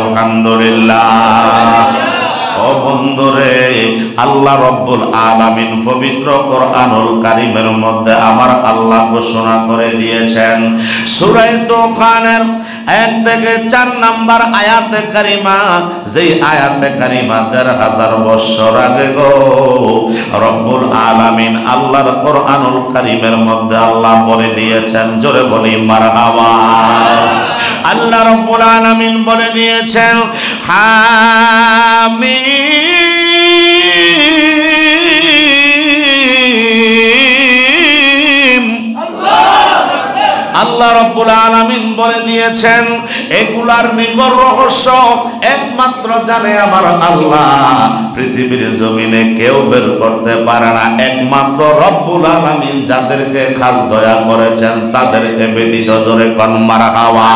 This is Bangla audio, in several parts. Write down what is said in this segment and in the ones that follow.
আলহামদুলিল্লাহ। ও বন্ধুরে, আল্লাহ রব্বুল আলামিন পবিত্র কোরআনুল কারীমের মধ্যে আমার আল্লাহ ঘোষণা করে দিয়েছেন সূরা দোকানের 1 থেকে 4 নম্বর আয়াতে কারিমা, যেই আয়াতে কারিমা 1000 বছর আগে গো রব্বুল আলামিন আল্লাহর কোরআনুল কারীমের মধ্যে আল্লাহ বলে দিয়েছেন, জোরে বলি মারহাবা। আল্লাহ রব্বুল আলামিন বলে দিয়েছেন হামিম। আল্লাহ রব্বুল আলামিন বলে দিয়েছেন এগুলার নিগর রহস্য একমাত্র জানে আমার আল্লাহ, পৃথিবীর জমিনে কেউ বের করতে পারে না, একমাত্র রব্বুল আলামিন যাদেরকে খাস দয়া করেছেন তাদেরকে ব্যতীত, জোরে কোন মারহাবা।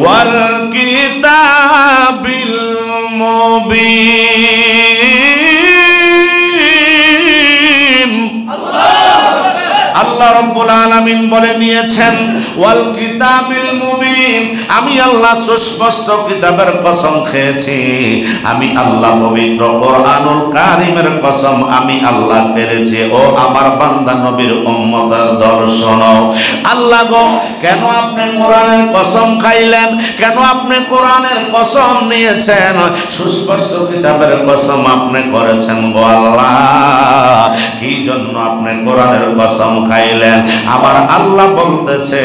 ওয়াল কিতাবিল মুবিন। আল্লাহ রব্বুল আলামিন বলে দিয়েছেন ওয়াল কিতাবিল মুবিন, আমি আল্লাহ সুস্পষ্ট কিতাবের কসম খেয়েছি, আমি আল্লাহ পবিত্র কোরআনুল কারীমের কসম আমি আল্লাহ পেরেছি। ও আমার বান্দা নবীর উম্মতের দর্শন, আল্লাহ গো কেন আপনি কোরআনের কসম খাইলেন, কেন আপনি কোরআনের কসম নিয়েছেন, সুস্পষ্ট কিতাবের কসম আপনি করেছেন গো আল্লাহ, কি জন্য আপনি কোরআনের কসম খাইলেন? আমার আল্লাহ বলতেছে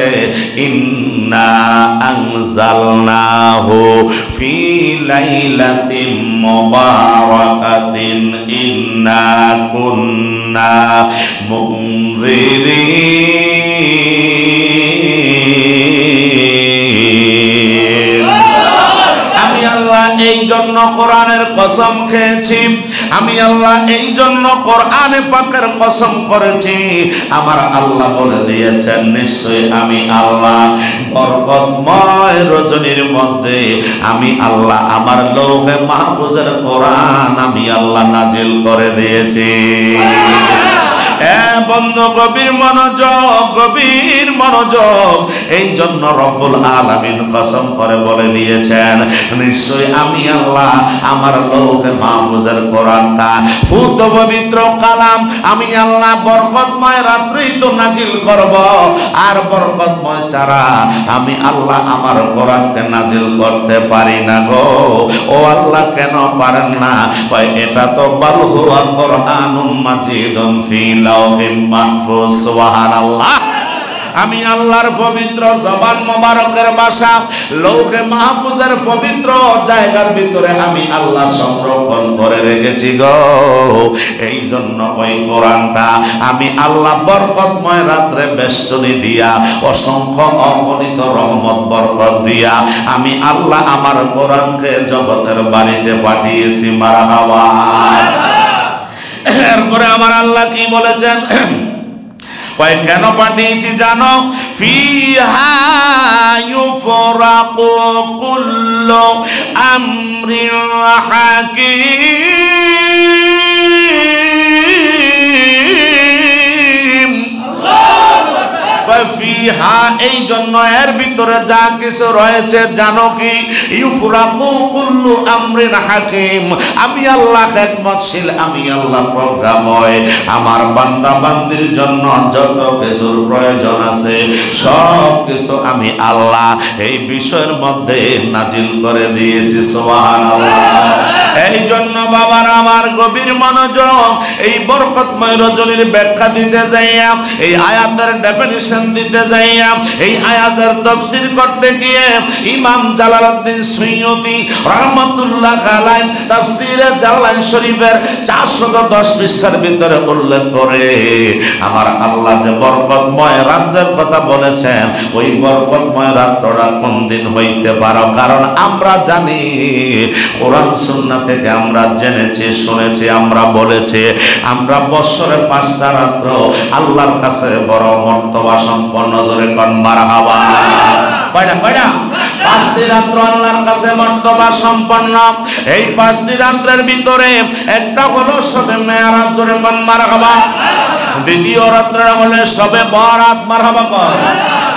ইন্না আনজালনাহু ফি লাইলাতিন মুবারাকাতিন ইন্না কুন্না মুনযিরিন। আমি আল্লাহ এই জন্য কোরআনের কসম খেয়েছি, আমি আল্লাহ এই জন্য কোরআনে পাকের কসম করেছি। আমার আল্লাহ বলে দিয়েছেন নিশ্চয়ই আমি আল্লাহ বরকতময় রজনীর মধ্যে আমি আল্লাহ আমার লৌহে মাহফুজের কোরআন আমি আল্লাহ নাজিল করে দিয়েছি। বন্ধু গভীর মনোযোগ, গভীর মনোযোগ। এই জন্য রব্বুল আলামিন কসম করে বলে দিয়েছেন নিশ্চয়ই আমি আল্লাহ আমার লৌহে মাহফুজের কোরআনটা ফুত পবিত্র কালাম আমি আল্লাহ বরকতময় রাত্রেই তো নাজিল করব, আর বরকতময় ছাড়া আমি আল্লাহ আমার কোরআনকে নাজিল করতে পারি না গো। ও আল্লাহ কেন পারেন না? এটা তো বাল হুয়া কোরআনুম মাজিদুন ফি লাওহিন মাহফুজ। সুবহানাল্লাহ। আমি আল্লাহর পবিত্র জবান মোবারকের ভাষা লৌহে মাহফুজের পবিত্র জায়গার ভিতরে আমি আল্লাহ সংরক্ষণ করে রেখেছি গো। এই জন্য ওই কোরআনটা আমি আল্লাহ বরকতময় রাত্রে বেষ্টনী দিয়া অসংখ্য অগণিত রহমত বরকত দিয়া আমি আল্লাহ আমার কোরআনকে জগতের বাড়িতে পাঠিয়েছি। মারহাবা। এরপরে আমার আল্লাহ কি বলেছেন? কেন পাঠিয়েছি জানো? ফিহা ইউফরাকু কুল্লু আমরিন হাকীম। ফিহা এই জন্য এর ভিতরে যা কিছু রয়েছে জানো কি? ইউফরাকু কুল্লু আমরিন হাকীম। আমি আল্লাহ হিকমতশীল, আমি আল্লাহ প্রজ্ঞাময়। আমার বান্দা বান্দির জন্য যত কিছুর প্রয়োজন আছে সব কিছু আমি আল্লাহ এই বিষয়ের মধ্যে নাজিল করে দিয়েছি। সুবহানাল্লাহ। এই জন্য বাবার আমার গভীর মনোযোগ, এই বরকতময় রজনীর ব্যাখ্যা দিতে যাইয়া, এই আয়াতের ডেফিনিশন দিতে যাইয়া, এই আয়াতের তাফসীর করতে গিয়ে ইমাম জালালউদ্দিন সুয়ুতী রাহমাতুল্লাহ আলাইহি তাফসীরে জালালাইন শরীফের 410 পৃষ্ঠার ভিতরে উল্লেখ করে আমার আল্লাহ যে বরকতময় রাতের কথা বলেছেন, ওই বরকতময় রাতটা কোন দিন হইতে পারে? কারণ আমরা জানি কোরআন সুন্নাহ থেকে আমরা জেনেছি, শুনেছি, আমরা বলেছি আমরা বছরে 5টা রাত আল্লাহর কাছে বড় মর্তবা সম্পন্ন। জোরে কোন মারহাবা। কয়টা? 5টি রাত্র আল্লাহর কাছে মর্তবা সম্পন্ন। এই 5টি রাত্রের ভিতরে একটা হলো শবে মেরাজ। জোরে কোন মারহাবা। দ্বিতীয় রাত্রে হলো শবে বরাত। মারহাবা।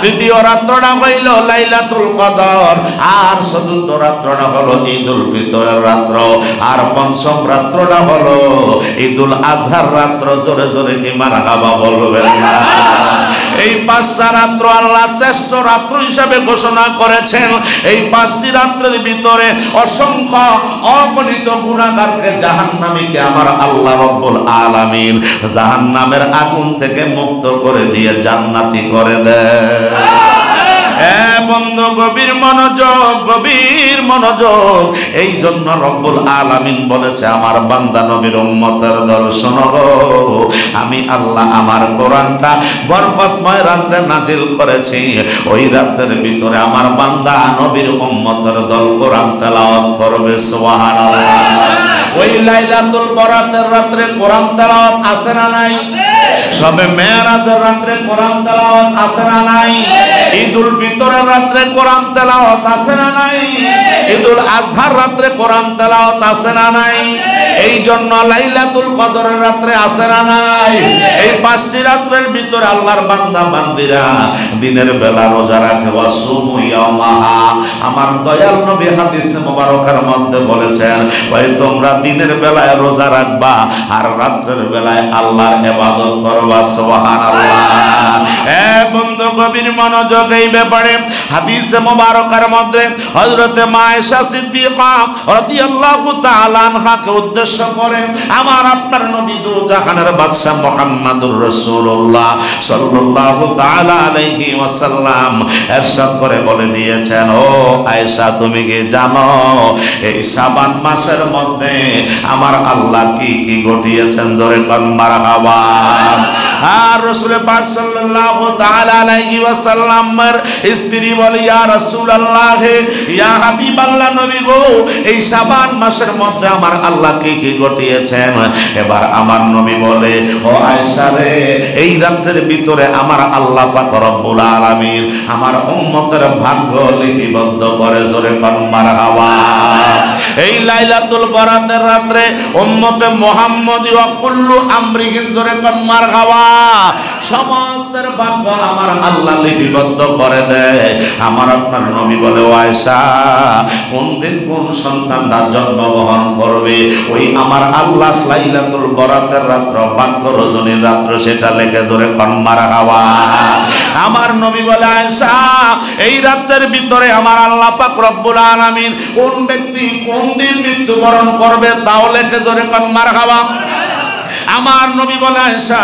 তৃতীয় রাত্রটা হইল লাইলাতুল কদর, আর চতুর্থ রাত্রটা হলো ঈদুল ফিতরের রাত্র, আর পঞ্চম রাত্রটা হলো ঈদুল আজহার রাত্র। জোরে জোরে কি মারহাবা বলবেন না? এই পাঁচটা রাত্র আল্লাহ শ্রেষ্ঠ রাত্র হিসাবে ঘোষণা করেছেন। এই পাঁচটি রাত্রের ভিতরে অসংখ্য অগণিত গুনাহগারকে জাহান্নামীকে আমার আল্লাহ রব্বুল আলামিন জাহান্নামের আগুন থেকে মুক্ত করে দিয়ে জান্নাতি করে দেয়। বন্ধু গভীর মনোযোগ, গভীর মনোযোগ। এই জন্য রব্বুল আলামিন বলেছে, আমার বান্দা নবীর উম্মতের দল শোনো গো, আমি আল্লাহ আমার কোরআনটা বরকতময় রাত্রে নাজিল করেছি। ওই রাতের ভিতরে আমার বান্দা নবীর উম্মতের দল কোরআন তেলাওয়াত করবে। সুবহানাল্লাহ। ওই লাইলাতুল বরাতের রাত্রে কোরআন তেলাওয়াত আছে না নাই? সবে মেরাজের রাত্রে কোরআন তেলাওয়াত আছে না নাই? ঈদুল ফিতরের রাত্রে কোরআন তেলাওয়াত আছে না নাই? ঈদুল আজহার রাত্রে কোরআন তেলাওয়াত আছে না নাই? এই জন্য লাইলাতুল কদরের রাত্রে আছে না নাই? এই পাঁচটি রাত্রের ভিতরে আল্লাহর বান্দা বান্দিরা দিনের বেলা রোজা রাখে। ওয়াসুমু ইয়াওমাহা, আমার দয়াল নবী হাদিসে মুবারকের মধ্যে বলেছেন, ওই তোমরা দিনের বেলায় রোজা রাখবা আর রাত্রের বেলায় আল্লাহর ইবাদত করবা। সুবহানাল্লাহ। বন্ধু গভীর মনোযোগ। এই ব্যাপারে হাদিসে মুবারকের মধ্যে হযরত আয়েশা সিদ্দিকা রাদিয়াল্লাহু তাআলা আনহাকে উদ্দেশ্য করে আমার আপনার নবী দুজাহানের বাদশা মুহাম্মদুর রাসূলুল্লাহ সাল্লাল্লাহু তাআলা আলাইহি ওয়াসাল্লাম ইরশাদ করে বলে দিয়েছেন, ও আয়েশা তুমি কি জানো এই শাবান মাসের মধ্যে আমার আল্লাহ কি কি ঘটিয়েছেন? জোরে কোন মারহাবা। আর রাসূল পাক সাল্লাল্লাহু তাআলা আলাইহি ওয়াসাল্লামের স্ত্রী বলে, ইয়া রাসূলুল্লাহ, ইয়া হাবিবাল্লাহ নবী গো, এই শাবান মাসের মধ্যে আমার আল্লাহ কি কি ঘটিয়েছেন? এবার আমার নবী বলে, ও আয়েশা রে, এই রাতের ভিতরে আমার আল্লাহ পাক রব্বুল আলামিন আমার উম্মতের ভাগ্য লিপিবদ্ধ করে। জোরে কোন মারহাবা। এই লাইলাতুল বরাতের রাতে উম্মতে মুহাম্মদী ওয়া কুল্লু আমরিহিন, জোরে কোন মারহাবা, সমস্তের ভাগ্য আমার আল্লাহ লিপিবদ্ধ করে দেয়। আমার আপনার নবী বলে, ও আয়েশা, কোন দিন কোন সন্তানরা জন্মগ্রহণ করবে ওই আমার আল্লাহ লাইলাতুল বরাতের রাত্র ভাগ্য রজনীর রাত্র সেটা লেখে। জোরে কোন মারহাবা। আমার নবী বলে, আয়েশা, এই রাতের ভিতরে আমার আল্লাহ পাক রব্বুল আলামিন কোন ব্যক্তি কোন দিন মৃত্যুবরণ করবে তাও লেখে। জোরে কোন মারহাবা। আমার নবী বলে, আয়েশা,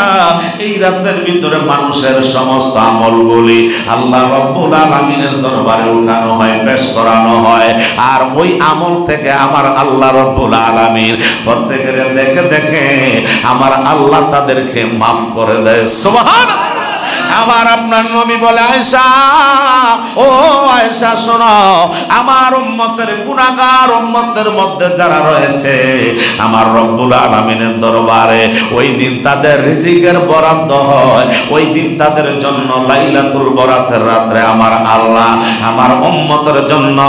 এই রাতের ভিতরে মানুষের সমস্ত আমলগুলি আল্লাহ রব্বুল আলামিনের দরবারে উঠানো হয়, পেশ করানো হয়, আর ওই আমল থেকে আমার আল্লাহ রব্বুল আলামিন প্রত্যেকের দেখে দেখে আমার আল্লাহ তাদেরকে মাফ করে দেয়। সুবহানাল্লাহ। আমার আপনার নবী বলে, আয়েশা, ও আয়েশা শোনো, আমার উম্মতের গুনাহগার উম্মতের মধ্যে যারা রয়েছে আমার রব্বুল আলামিনের দরবারে ওই দিন তাদের রিজিকের বরাদ্দ হয়। ওই দিন তাদের জন্য লাইলাতুল বরাতের রাতে আমার আল্লাহ আমার উম্মতের জন্য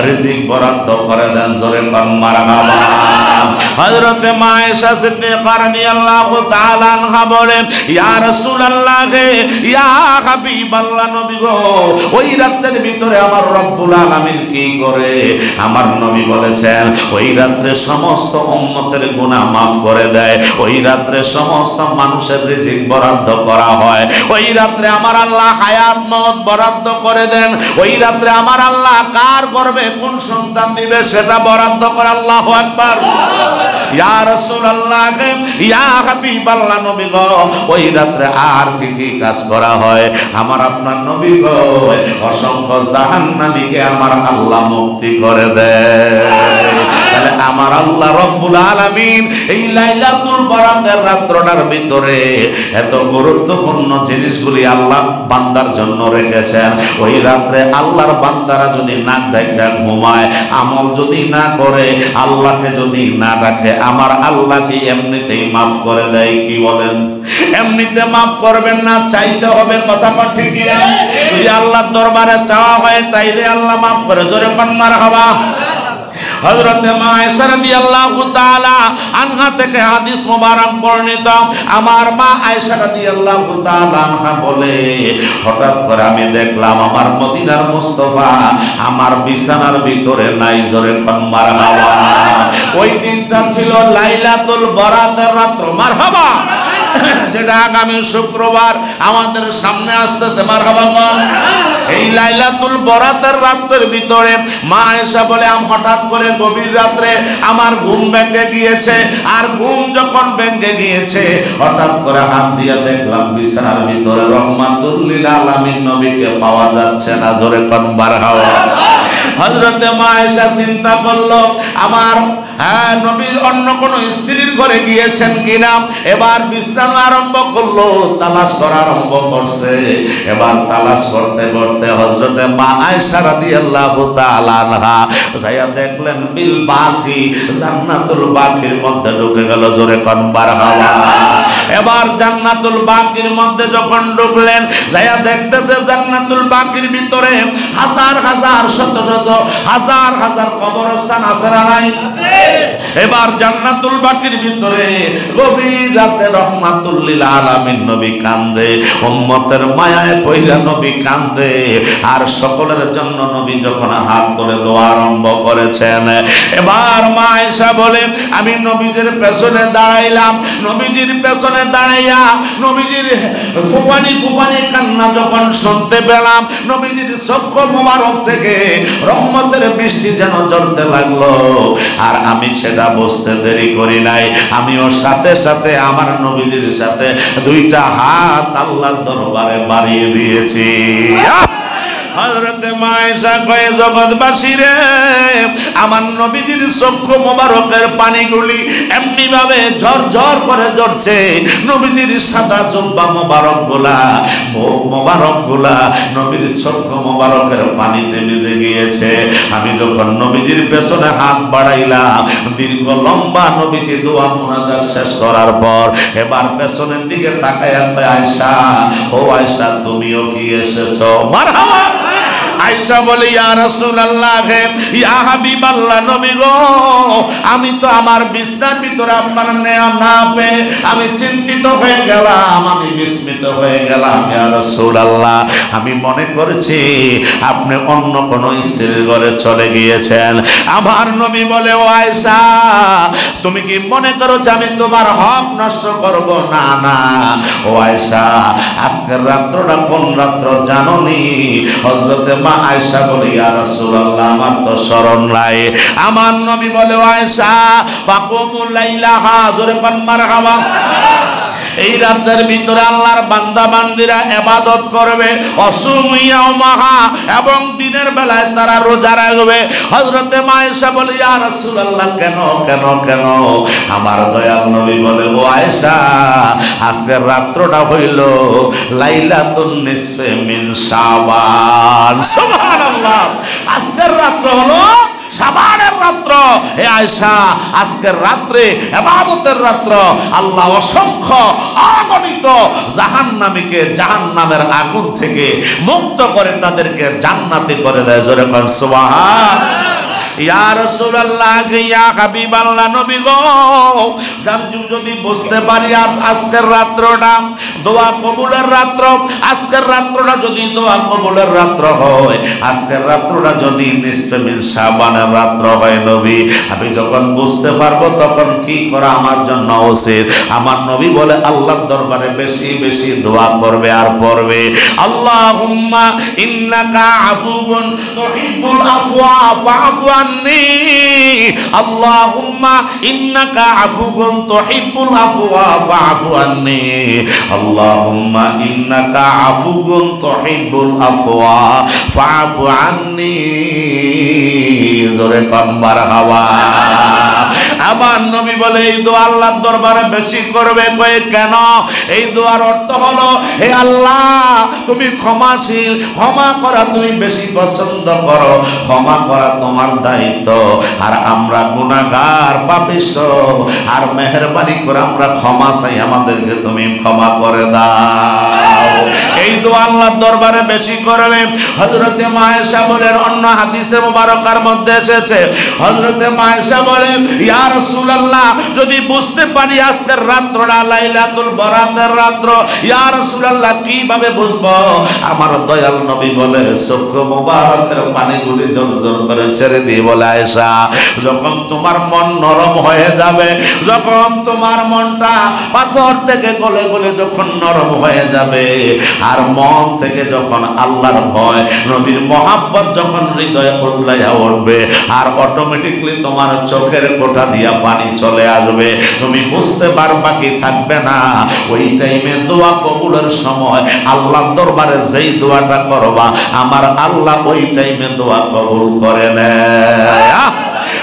রিজিক বরাদ্দ করে দেন। জোরে কোন মারহাবা। হযরত আয়েশা সিদ্দিকা রাদিয়াল্লাহু তাআলা আনহা বলেন, ইয়া রাসূলুল্লাহ, ইয়া হাবিবাল্লাহ নবী গো, ওই রাতের ভিতরে আমার রব্বুল আলামিন কি করে? আমার নবী বলেছেন, ওই রাতে সমস্ত উম্মতের গুনাহ maaf করে দেয়। ওই রাতে সমস্ত মানুষের রিজিক বরাদ্দ করা হয়। ওই রাতে আমার আল্লাহ হায়াত মওত বরাদ্দ করে দেন। ওই রাতে আমার আল্লাহ কার গর্ভে কোন সন্তান দিবে সেটা বরাদ্দ করে। আল্লাহু আকবার। ইয়া রাসূলুল্লাহ, ইয়া হাবিবাল্লাহ নবী গো, ওই রাতে আর কি কি কাজ করা হয়? আমার আপনার নবী গো, অসংখ্য জাহান্নামীকে আমার আল্লাহ মুক্তি করে দেয়। তাহলে আমার আল্লাহ রব্বুল আলামিন এই লাইলাতুল বরাতের রাতটার ভিতরে এত গুরুত্বপূর্ণ জিনিসগুলি আল্লাহ বান্দার জন্য রেখেছেন। ওই রাতে আল্লাহর বান্দারা যদি নাক ডাকা ঘুমায়, আমল যদি না করে, আল্লাহকে যদি না ডাকে, আমার আল্লাহ কি এমনিতেই মাফ করে দেয়? কি বলেন? এমনিতে মাফ করবেন না, চাইতে হবে। কথা ঠিক কিনা? যদি আল্লাহর দরবারে চাওয়া হয় তাইলে আল্লাহ মাফ করে। জোরে কোন মারহাবা। হযরত মা আয়েশা রাদিয়াল্লাহু তাআলা আনহা থেকে হাদিস মোবারক বর্ণিত। আমার মা আয়েশা রাদিয়াল্লাহু তাআলা আনহা বলে, হঠাৎ করে আমি দেখলাম আমার মদিনার মুস্তাফা আমার বিছানার ভিতরে নাই। জোরে কোন মারহাবা। ওই দিনটা ছিল লাইলাতুল বরাতের রাত্র। মারহাবা। যেটা আগামী শুক্রবার আমাদের সামনে আসতেছে। মারহাবা। এই লাইলাতুল বরাতের রাতের ভিতরে মা আয়েশা বলে, হঠাৎ করে গভীর রাত্রে আমার ঘুম ভেঙে গিয়েছে। আর ঘুম যখন ভেঙে গিয়েছে, হঠাৎ করে হাত দিয়ে দেখলাম বিছানার ভিতরে রহমাতুল লিল আলামিন নবীকে পাওয়া যাচ্ছে না। জোরে কোন মারহাবা। হযরতে মা আয়েশা চিন্তা করলো আমার নবীর অন্য কোন স্ত্রীর ঘরে গিয়েছেন কিনা। এবার বিশ্রাম আরম্ভ করলো, তালাশ করা আরম্ভ করছে। এবার তালাশ করতে করতে হযরতে মা আয়েশা রাদিয়াল্লাহু তাআলা আনহা যাইয়া দেখলেন বিল বাকি, জান্নাতুল বাকির মধ্যে ঢুকে গেল। জোরে কোন মারহাবা। এবার জান্নাতুল বাকির মধ্যে যখন ঢুকলেন, যাইয়া দেখতেছে জান্নাতুল বাকির ভিতরে হাজার হাজার শত শত হাজার হাজার কবরস্থান আছে না নাই? এবার জান্নাতুল বাকির ভিতরে গভীর রাতে রহমাতুল লিল আলামিন নবী কান্দে, উম্মতের মায়ায় পইরা নবী কান্দে। আর সকলের জন্য নবী যখন হাত ধরে দোয়া আরম্ভ করেছেন, এবার মা আয়েশা বলে, আমি নবীজির পেছনে দাঁড়াইলাম। নবীজির পেছনে দাঁড়াইয়া নবীজির ফুপানি ফুপানি কান্না যখন শুনতে পেলাম, নবীজির চক্ষু মোবারক থেকে রহমতের বৃষ্টি যেন ঝরতে লাগলো। আর আমি সেটা বুঝতে দেরি করি নাই, আমিও সাথে সাথে আমার নবীজির সাথে দুইটা হাত আল্লাহর দরবারে বাড়িয়ে দিয়েছি। হযরতে মা আয়েশা কয়ে, জগৎবাসী রে, আমার নবীজির চক্ষু মোবারকের পানিগুলি এমনি ভাবে ঝরঝর করে ঝরছে। নবীজির সাদা জুব্বা মোবারকগুলা মোবারকগুলা নবীর চক্ষু মোবারকের পানিতে ভিজে গিয়েছে। আমি যখন নবীজির পেছনে হাত বাড়াইলাম, দীর্ঘ লম্বা নবীজি দোয়া মুনাজাত শেষ করার পর এবার পেছনের দিকে তাকায়া কয়, আয়েশা, ও আয়েশা, তুমিও কি এসেছো? মারহাবা। আয়েশা বলে, ইয়া রাসূলুল্লাহ, ইয়া হাবিবাল্লাহ, নবী গো, আমি তো আমার বিছানার ভিতরে আপনার নেয়া না পেয়ে আমি চিন্তিত হয়ে গেলাম, আমি বিস্মিত হয়ে গেলাম। ইয়া রাসূলুল্লাহ, আমি মনে করেছি আপনি অন্য কোন স্ত্রীর ঘরে চলে গিয়েছেন। আমার নবী বলে, ও আয়েশা, তুমি কি মনে করো যে আমি তোমার হক নষ্ট করব? না না, ও আয়েশা, আজকের রাত্রটা কোন রাত্র জানোনি? হযরতে মা আয়েশা বলে, ইয়া রাসূলুল্লাহ, আমার তো স্মরণ নাই। আমার নবী বলে, ও আয়েশা, ফাকুমুল লাইলাহা, জোরে কোন মারহাবা। এই রাতের ভিতরে আল্লাহর বান্দা বান্দিরা ইবাদত করবে, অসুমু ইয়াওমাহা, এবং দিনের বেলায় তারা রোজা রাখবে। হযরতে মা আয়েশা বলে, ইয়া রাসূলুল্লাহ, কেন কেন কেন? আমার দয়াল নবী বলে, ও আয়েশা, আজকের রাত্রটা হইল লাইলাতুন নিসফে মিন শাবান। সুবহানাল্লাহ, আজকের রাত্র হলো শাবানের রাত্র। হে আয়েশা, আজকের রাত্রে ইবাদতের রাত্র। আল্লাহ অসংখ্য অগণিত জাহান্নামীকে জাহান্নামের আগুন থেকে মুক্ত করে তাদেরকে জান্নাতি করে দেয়। জোরে কোন সুবহানাল্লাহ। ইয়া রাসূলুল্লাহ, ইয়া হাবিবাল্লাহ, নবী গো, যদি বুঝতে পারি আজকের রাত্রটা দোয়া কবুলের রাত্র, আজকের রাত্রটা যদি দোয়া কবুলের রাত্র হয়, আজকের রাত্রটা যদি নিসফে মিন শাবানের রাত্র হয়, নবী, আমি যখন বুঝতে পারবো তখন কি করা আমার জন্য উচিত? আমার নবী বলে, আল্লাহর দরবারে বেশি বেশি দোয়া করবে আর পড়বে, আল্লাহুম্মা ইন্নাকা আফুউন তুহিব্বুল আফওয়া ফাআফু আন্নী, আল্লাহুম্মা ইন্নাকা আফুউন তুহিব্বুল আফওয়া ফাআফু আন্নী, আল্লাহুম্মা ইন্নাকা আফুউন তুহিব্বুল আফওয়া ফাআফু আন্নী। জোরে কোন মারহাবা। আমার নবী বলে এই দোয়া আল্লাহর দরবারে বেশি করবে। কয়ে কেন? এই দোয়ার অর্থ হলো, হে আল্লাহ তুমি ক্ষমাশীল, ক্ষমা করা তুমি বেশি পছন্দ করো, ক্ষমা করা তোমার দায়িত্ব। আর আমরা গুনাহগার পাপিষ্ঠ, আর মেহেরবানি করে আমরা ক্ষমা চাই, আমাদেরকে তুমি ক্ষমা করে দাও। এই দোয়া আল্লাহর দরবারে বেশি করবে। হযরতে মা আয়েশা বলেন, অন্য হাদিসে মুবারকার মধ্যে এসেছে, হযরতে মা আয়েশা বলেন, ইয়া রাসূলুল্লাহ যদি বুঝতে পারি আজকের রাতটা লাইলাতুল বরাতের রাত, ইয়া রাসূলুল্লাহ কিভাবে বুঝবো? আমার দয়াল নবী বলে, চক্ষু মুবারকের পানিগুলি ঝরঝর করে ছেড়ে দিয়ে বলে, আয়েশা যখন তোমার মন নরম হয়ে যাবে, যখন তোমার মনটা পাথর থেকে গলে গলে যখন নরম হয়ে যাবে, আর মন থেকে যখন আল্লাহর ভয় নবীর মহাব্বত যখন হৃদয়ে উতলাইয়া উঠবে, আর অটোমেটিকলি তোমার চোখের কোঠা দিয়া পানি চলে আসবে, তুমি বুঝতে পারবা কি থাকবে না। ওই টাইমে দোয়া কবুলের সময় আল্লাহর দরবারে যেই দোয়াটা করবা, আমার আল্লাহ ওই টাইমে দোয়া কবুল করে নেয়।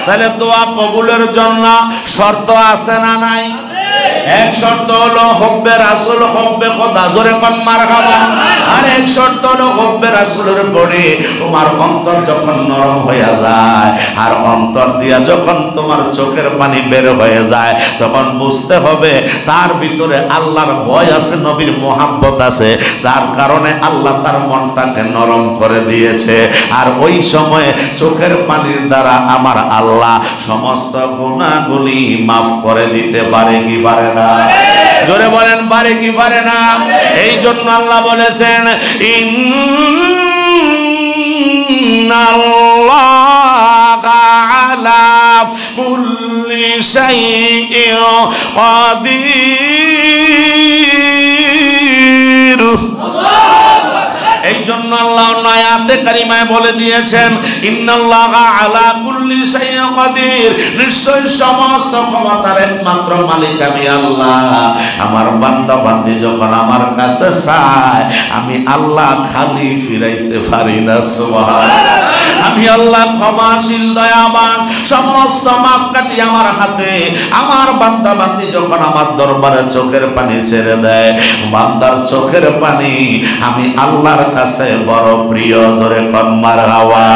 তাহলে দোয়া কবুলের জন্য শর্ত আছে না নাই? এক শর্ত হলো হুব্বে রাসূল, হুব্বে খোদা, জোরে কোন মারহাবা। আর এক শর্ত হলো হুব্বে রাসূলের পরে তোমার অন্তর যখন নরম হয়ে যায়, আর অন্তর দিয়া যখন তোমার চোখের পানি বের হয়ে যায়, তখন বুঝতে হবে তার ভিতরে আল্লাহর ভয় আছে, নবীর মোহাব্বত আছে, তার কারণে আল্লাহ তার মনটাকে নরম করে দিয়েছে। আর ওই সময়ে চোখের পানির দ্বারা আমার আল্লাহ সমস্ত গুনাহগুলি মাফ করে দিতে পারে কি পারে না? জোরে বলেন, পারে কি পারে না? এই জন্য আল্লাহ বলেছেন, ইন্নাল্লাহা আলা কুল্লি শাইইন কাদির। এই জন্য আল্লাহ আয়াতে কারিমায় বলে দিয়েছেন, ইন্নাল্লাহা আলা কুল্লি শাইইন কাদির, নিশ্চয় সমস্ত ক্ষমতার একমাত্র মালিক আমি আল্লাহ। আমার বান্দা বান্দি যখন আমার কাছে চায়, আমি আল্লাহ খালি ফিরাইতে পারি না। সুবহানাল্লাহ। আমি আল্লাহ ক্ষমাশীল, দয়াবান, সমস্ত মাপকাঠি আমার হাতে। আমার বান্দা বান্দি যখন আমার দরবারে চোখের পানি ছেড়ে দেয়, বান্দার চোখের পানি আমি আল্লাহর কাছে বড় প্রিয়। জোরে কোন মারহাবা।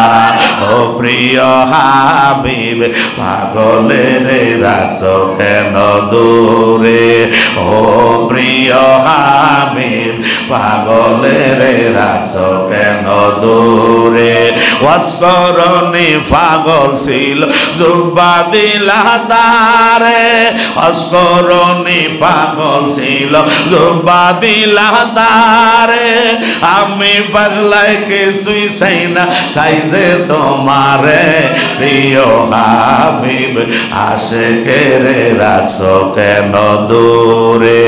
ও প্রিয় হাবিব, পাগলের রাখছো কেন দূরে? ও প্রিয় হাবিব, পাগলের রাখছো কেন দূরে? অস্করণে পাগল ছিল জুব্বা দিলা তারে, অস্করণে পাগল ছিল জুব্বা দিলা তারে। আমি পাগলায় কিছুই চাই না, চাই যে তোমারে। প্রিয় হাবিব, আশিকেরে রাখছো কেন দূরে?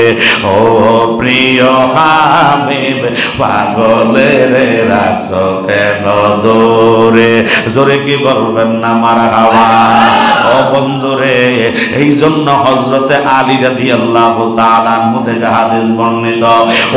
ও প্রিয় হাবিব, পাগলেরে রাখছো কেন দূরে? জোরে কি বলবেন না মারহাবা? ও বন্ধুরে, এই জন্য হযরতে আলী রাদিয়াল্লাহু তাআলা আনহু থেকে হাদিস বর্ণিত,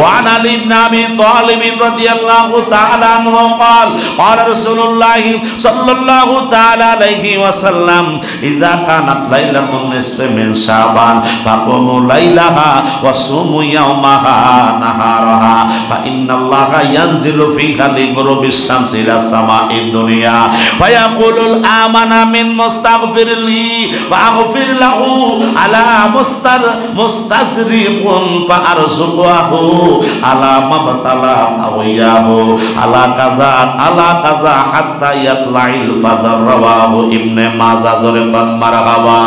ওয়ান আলী ইবনে আবি তালিব রাদিয়াল্লাহু তাআলা আনহু قال قال رسول الله صلى الله تعالى عليه وسلم اذا كانت ليله النصف من شعبان فقوموا ليلها وصوموا يومها نهارها فان الله ينزل فيها لغروب الشمس الى السماء الدنيا فيقول الامن من مستغفر لي فاغفر له على مستزرق فارزقه على ما ابتلى فوياه على কাযা হাত্তা ইয়াতলাইল ফাজর। রাওয়াহু ইবনে মাজাহ। জোরে কোন মারহাবা।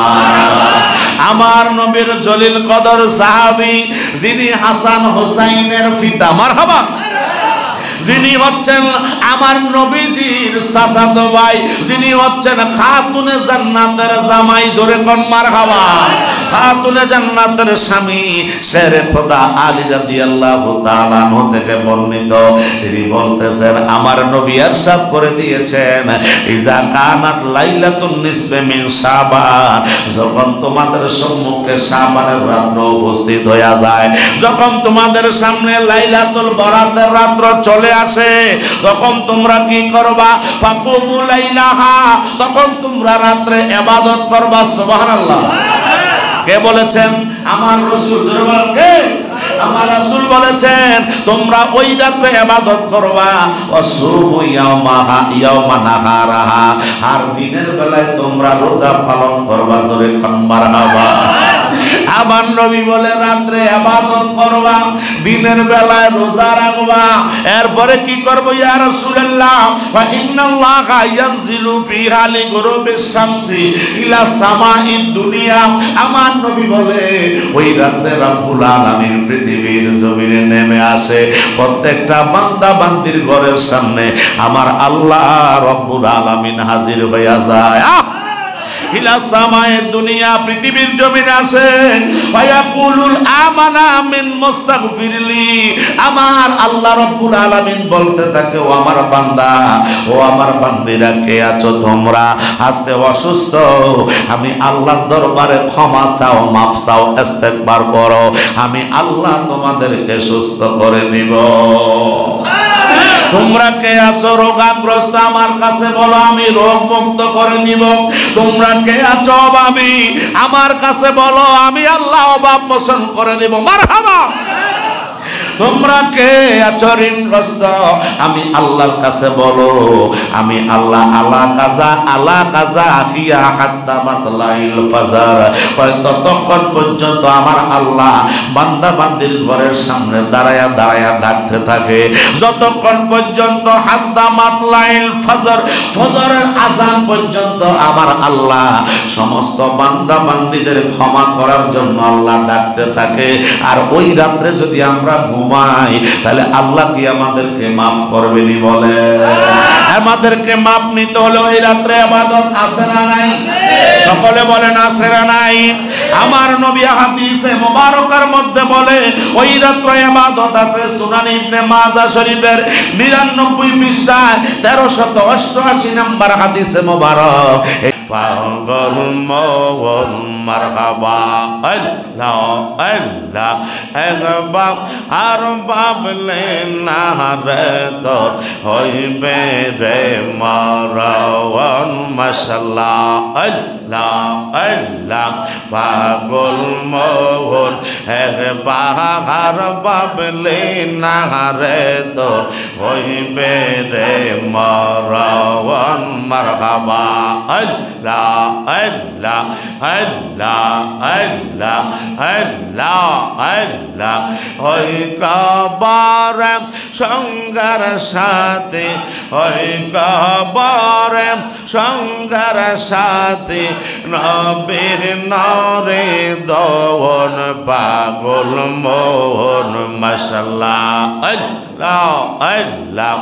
আমার নবীর জলিল কদর সাহাবী, যিনি হাসান হোসাইনের পিতা, মারহাবা, যিনি হচ্ছেন আমার নবীজির চাচাতো ভাই, যিনি হচ্ছেন খাতুনে জান্নাতের জামাই। জোরে কোন মারহাবা। খাতুনে জান্নাতের স্বামী শেরে খোদা আলী রাদিয়াল্লাহু তাআলা আনহু থেকে বর্ণিত, তিনি বলতেছেন আমার নবী ইরশাদ করে দিয়েছেন, ইজা কানাত লাইলাতুন নিসফি মিন শাবান, যখন তোমাদের সম্মুখে শাবানের রাত উপস্থিত হয়ে যায়, যখন তোমাদের সামনে লাইলাতুল বরাতের রাত চলে আসে, তখন তোমরা কি করবা? ফাকুমু লাইলাহা, তখন তোমরা তোমরা রাত্রে ইবাদত করবা। সুবহানাল্লাহ। কে বলেছেন? আমার রাসূল। জোরে বলেন কে? আমার রাসূল বলেছেন তোমরা ওই রাতে ইবাদত করবা। ওয়াসুমু ইয়াওমা নাহারাহা, আর দিনের বেলায় তোমরা রোজা পালন করবা। জোরে খান মারহাবা। আমার নবী বলে রাত্রে ইবাদত করবা, দিনের বেলায় রোজা রাখবা। এরপরে কি করব ইয়া রাসূলুল্লাহ? ফা ইন্নাল্লাহা ইয়ানজিলু ফি হালি গুরুবিশ শামসি ইলা সামাইদ দুনিয়া। আমার নবী বলে ওই রাতে রব্বুল আলামিন পৃথিবীর জমিনে নেমে আসে, প্রত্যেকটা বান্দা বান্দির ঘরের সামনে আমার আল্লাহ রব্বুল আলামিন হাজির হইয়া যায়। ইলা সামায়ে দুনিয়া, পৃথিবীর জমিনে আছে। ফায়াকুলুল আমানা মিন মুস্তাগফিরলি, আমার আল্লাহ রব্বুল আলামিন বলতে থাকে ও আমার বান্দা, ও আমার বান্দিরা কে আছো তোমরা? আজকে অসুস্থ, আমি আল্লাহর দরবারে ক্ষমা চাও, মাফ চাও, ইস্তেগফার করো, আমি আল্লাহ তোমাদেরকে সুস্থ করে দিব। তোমরা কে আছো রোগাগ্রস্ত? আমার কাছে বলো, আমি রোগ মুক্ত করে নিব। তোমরা কে আছো অভাবী? আমার কাছে বলো, আমি আল্লাহ অভাব মোচন করে দিব। মারহাবা। তোমরা কে আছো ঋণগ্রস্ত? আমি আল্লাহর কাছে বলো, আমি আল্লাহ আলা কাজা আখিয়া হাত্তা মাতলাইল ফাজর, ততক্ষণ পর্যন্ত আমার আল্লাহ বান্দা বান্দির ঘরের সামনে দাঁড়ায়া দাঁড়ায়া ডাকতে থাকে, যতক্ষণ পর্যন্ত হাত্তা মাতলাইল ফাজর, ফজরের আযান পর্যন্ত আমার আল্লাহ সমস্ত বান্দা বান্দিদের ক্ষমা করার জন্য আল্লাহ ডাকতে থাকে। আর ওই রাত্রে যদি আমরা ঘুমাই তাহলে আল্লাহ কি আমাদেরকে মাফ করবেনি? বলে আমাদেরকে মাফ নিতে হলে ওই রাত্রে ইবাদত আছে না নাই? সকলে বলেন আছে না নাই? আমার নবী হাদিসে মুবারকার মধ্যে বলে ওই রাত্রে ইবাদত আছে। সুনান ইবনে মাজাহ শরীফের 99 পৃষ্ঠায় 1388 নম্বর হাদিসে মুবারক। পাগল মন মারহাবা আল্লাহ আল্লাহ একবার আর বাবলে না রে তোর হইবে রে মারাওয়ান মাশাআল্লাহ আল্লাহ আল্লাহ পাগল মন একবার বাবলে না রে তোর হইবে রে মারাওয়ান মারহাবা আল্লাহ আল্লাহ আল্লাহ আল্লাহ আল্লাহ আল্লাহ ওই কবর সঙ্গার সাথে, ওই কবর সঙ্গার সাথে নবীর নরে দওন পাগল মোহন মাশাআল্লাহ আল্লাহ আল্লাহ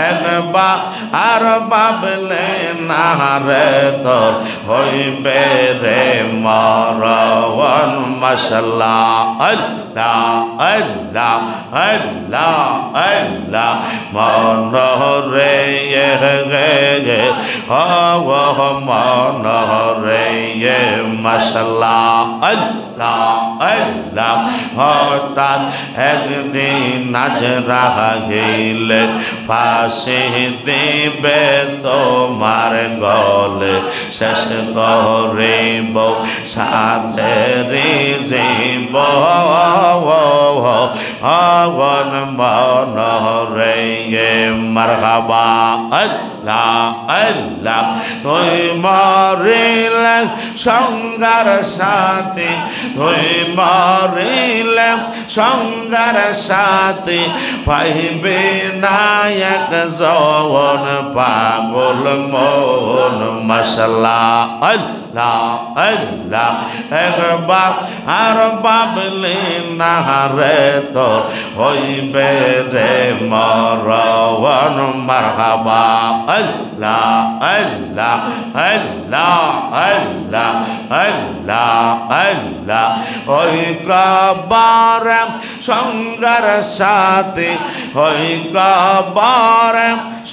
একবার আর বাবলে না রে তোর হইবে রে মারাওয়ান মাশাআল্লাহ আল্লাহ আল্লাহ আল্লাহ আল্লাহ মন রে গে হ মন রে মাশাআল্লাহ আল্লাহ আল্লাহ হঠাৎ একদিন নাজরা গেলে ফাঁসি দেবে তোমার গলে, শেষ করিব সাথে রিজিব হবন মন রে মারহাবা আল্লাহ আল্লাহ তুই মরিলে সঙ্গার সাথে, তুই মরিলে সঙ্গার সাথে পাইবে নায়ক জওন পাগল মন মাশাআল্লাহ আল্লাহ আল্লাহ একবার আর বাবলে না রে তোর হইবে রে মারাওয়ান মারহাবা আল্লাহ আল্লাহ আল্লাহ আল্লাহ আল্লাহ আল্লাহ ওই কবর সঙ্গার সাথে, ওই কবর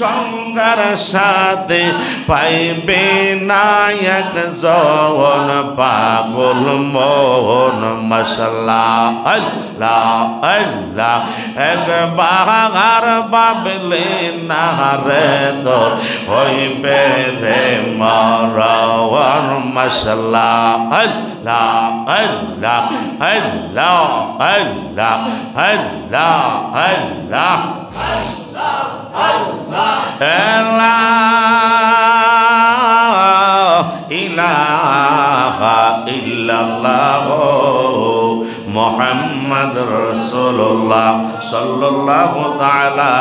সঙ্গার সাথে পাইবে নায়ক জওন পাগল মোহন মাশাআল্লাহ আল্লাহ আল্লাহ একবার ভাবলে না রে তোর হইবে রে মরণ মাশাআল্লাহ আল্লাহ আল্লাহ আল্লাহ আল্লাহ আল্লাহ আল্লাহ ইলাহা ইল্লাল্লাহ মুহাম্মাদুর রাসূলুল্লাহ সাল্লাল্লাহু তাআলা